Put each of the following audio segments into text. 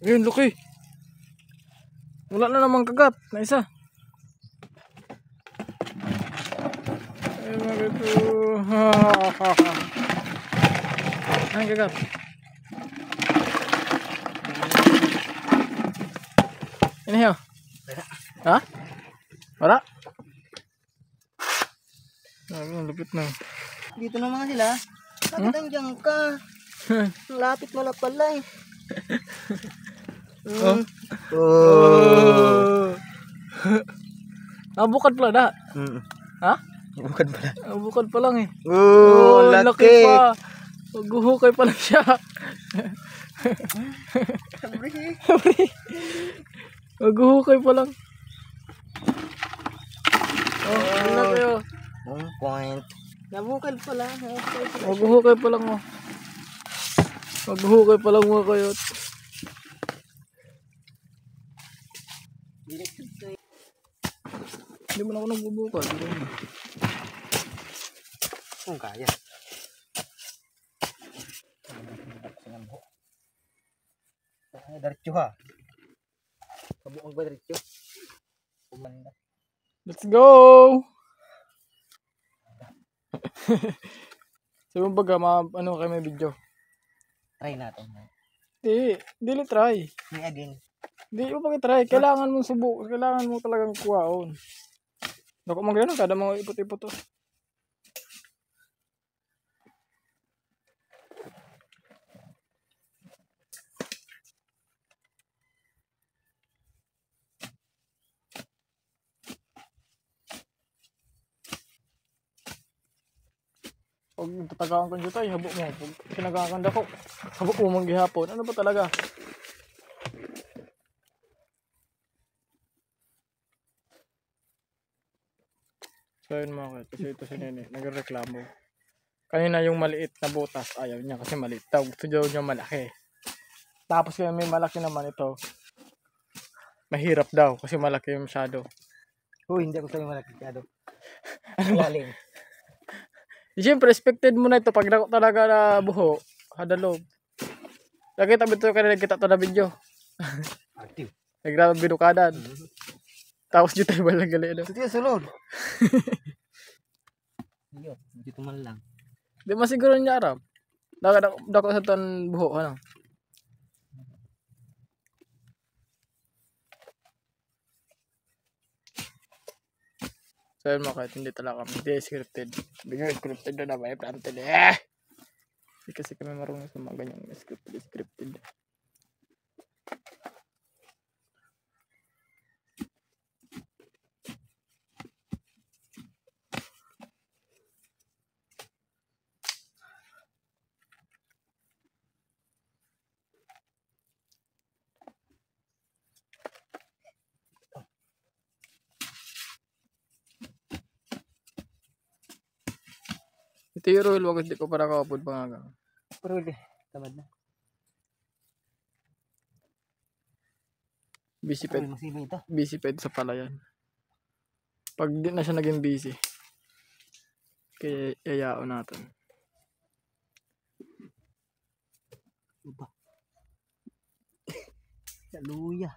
Ayun, laki. Wala na namang kagat na isa. Ayun mga ito. Ang kagat. Ini hiyo. Ha? Wala? Ang lupit na. Dito na mga sila. Bakit nandiyan ka? Lapit mo na pala eh. Bukad pala na. Ha? Bukad pala. Bukad pa lang eh. Laki pa. Maghuhukay pa lang siya. Maghuhukay pa lang. Laki oh. 1 point. Nabukad pala. Maghuhukay pa lang oh. Maghuhukay pa lang mga kayot. Hindi mo na ako nagbubukad. Kung kaya. Diretso ha. Kabuang ba diretso? Kumanda. Let's go! Sabi mo baga, ano kayo may video? Try natin. Dili try. May again. Di mo pag-try. Kailangan mong subukan. Kailangan mo talagang kuwaon. Dako man gano'n, kada mga ipot-ipot to. Pag tatagaan ko dito ay habok mo. Pag kinagakan dako, habok mo manggihapon. Ano ba talaga? So yun mga kasi ito si Nene, nagreklamo. Kanina yung maliit na butas, ayaw niya kasi maliit daw. Gusto daw niya malaki. Tapos kaya may malaki naman ito. Mahirap daw kasi malaki yung masyado. Hindi ako sa'yo malaki masyado. Ano lalim? Siyempre, expected mo na ito pag talaga na buho. Hadalob. Nakita mo ito kanina kita ito na video. Active. Nagrabe binukadan. Tapos dito tayo balagali. Sige, sulod. Dito man lang. Di masiguro niya arap. Dako sa tan buho. Ano? So yun mga kahit hindi talaga kami. Hindi scripted. Bigyan scripted na may planted eh. Hindi kasi kami marunong sa mga ganyang scripted. Ito yung rule, wag hindi ko para kakapod pa nga. Pero tamad na. Busy ped sa palayan. Pag di na siya naging busy, kaya yayaon natin. Saluya.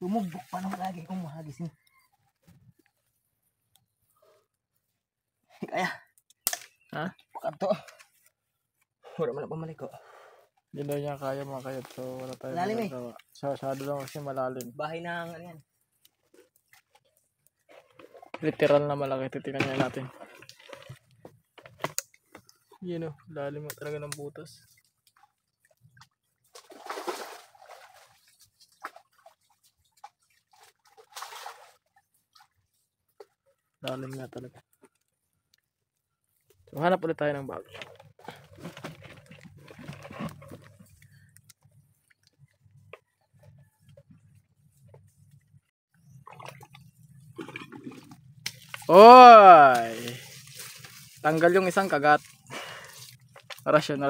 Tumugbok pa naman lagi kung mahagis niya. Kaya. Ha? Bukanto. Wala man na pamaliko. Hindi daw niya kaya mga kayot. So wala tayo magagawa. Masyado lang kasi malalim. Bahay ng ano yan. Literal na malaki. Titingnan niya natin. Yun o. Lalim mo talaga ng butas. Lalim nga talaga. So, hanap ulit tayo ng bago. Oy! Tanggal yung isang kagat. Rasyon.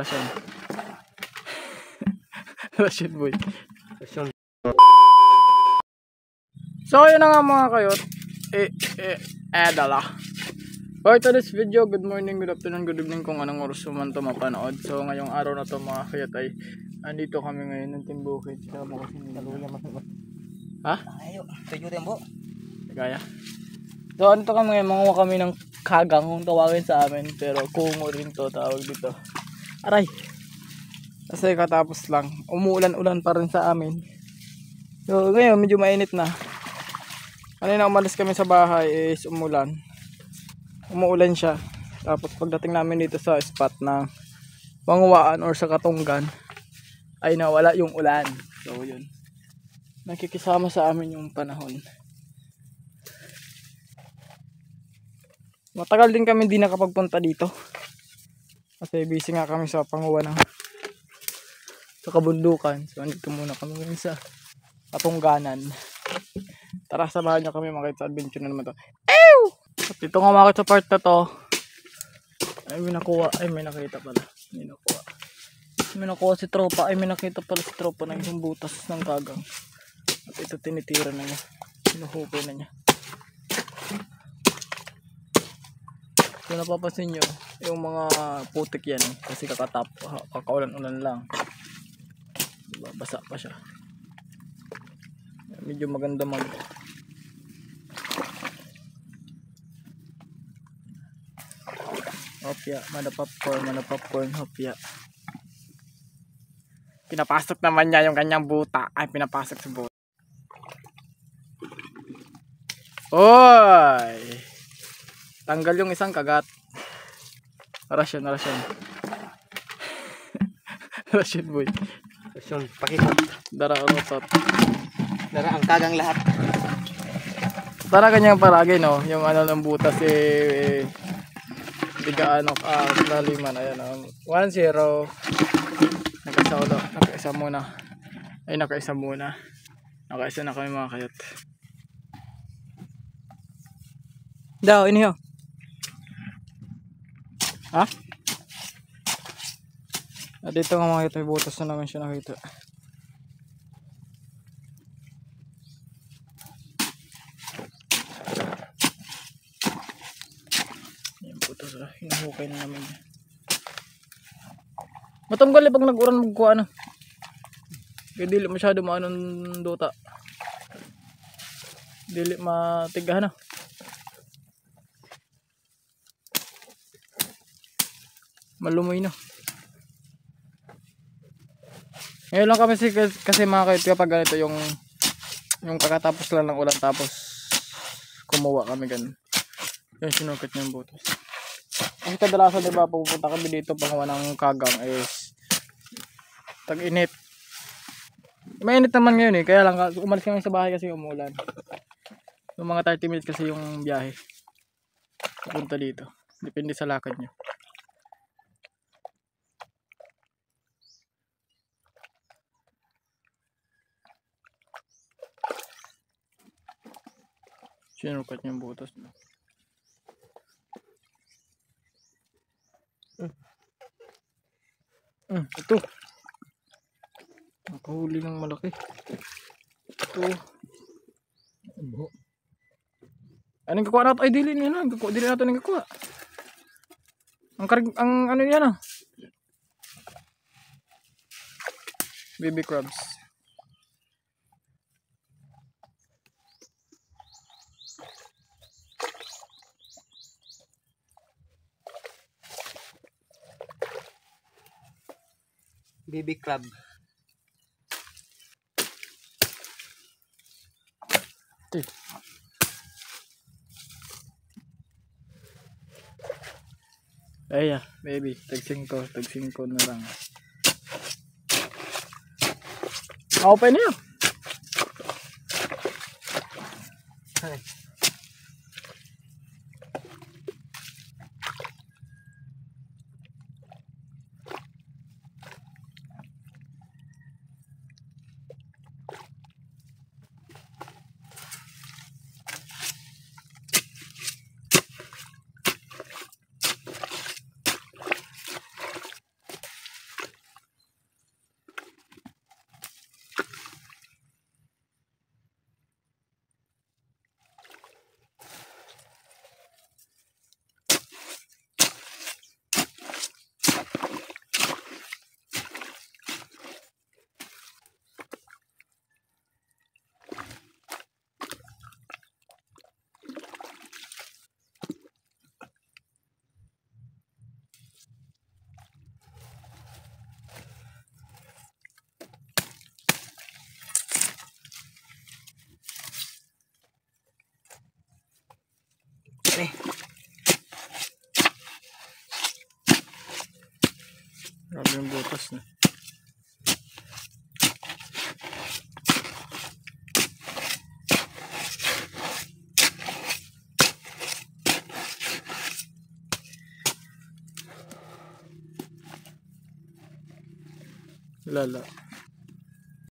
Rasyon boy. So, yun na nga mga kayot. Dala. For today's video, good morning, good afternoon, good evening kung anong oras mo man ito mapanood. So ngayong araw na to mga kayat ay Andito kami ngayon ng Timbukid. Kasama ko si Nino. Ha? Ayo, tuyo tembo. Kaya? So ano to kami ngayon, manguha kami ng kagang kung tawagin sa amin. Pero kungo rin to tawag dito. Aray! Kasi katapos lang. Umuulan-ulan pa rin sa amin. So ngayon medyo mainit na. Kanina umalis kami sa bahay is umulan. Umuulan siya. Tapos pagdating namin dito sa spot na panguwaan or sa Katunggan ay nawala yung ulan. So yun. Nakikisama sa amin yung panahon. Matagal din kami di nakapagpunta dito. Kasi busy nga kami sa panguwa ng sa kabundukan. So andito muna kami ngayon sa Katungganan. Tara, samahan nyo kami makita sa adventure na naman to. Ew! At ito nga makita sa part na to. Ay may nakita pala. May nakuha si tropa. Ay may nakita pala si tropa ng isang butas ng kagang. At ito tinitira na niya. Sinuhukay na niya. Kung napapansin nyo, yung mga putik yan. Kasi kakaulan-ulan lang. Diba, basa pa siya. Medyo maganda hopya, mana popcorn, hopya. Pinapasok naman niya yung kanyang buta. Ay, pinapasok sa buta. Oy! Tanggal yung isang kagat. Rasyon. Rasyon boy. Rasyon, pakikot. Dara rotot. Dara ang kagang lahat. Tara kanyang palagi no, yung ano ng butas hindi gaano laliman. Ayan 1-0. Nakaisa muna. Nakaisa na kami mga kayot. Daw, iniho. Ha? At dito nga makita, may butas na naman siya nakita. Yan butas na, hinahukay na namin. Matanggal pag nag-uran magkuha ano. Kaya dili masyado maanong duta. Dili matigahan na. Malumoy na. Ngayon lang kami kasi mga kayot kapag ganito yung kakatapos lang ng ulan tapos kumuha kami ganun. Yung sinukat niyang butas. Kasi kadalasan diba pupunta kami dito pangawa ng kagang is tag-init. Mainit naman ngayon kaya lang umalis kami sa bahay kasi umulan. Yung mga 30 minutes kasi yung biyahe. Pupunta dito. Depende sa lakad nyo. Sinukat niyang butas na. Ito. Nakahuli ng malaki. Ito. Anong kakuha natin? Ay, dili niya na. Dili natin ang kakuha. Ang ano yan ah. Baby crabs. Baby crab. Ito. Ay baby, tag 5 na lang. Open niyo. Ay. Grabe yung butas na. Lala.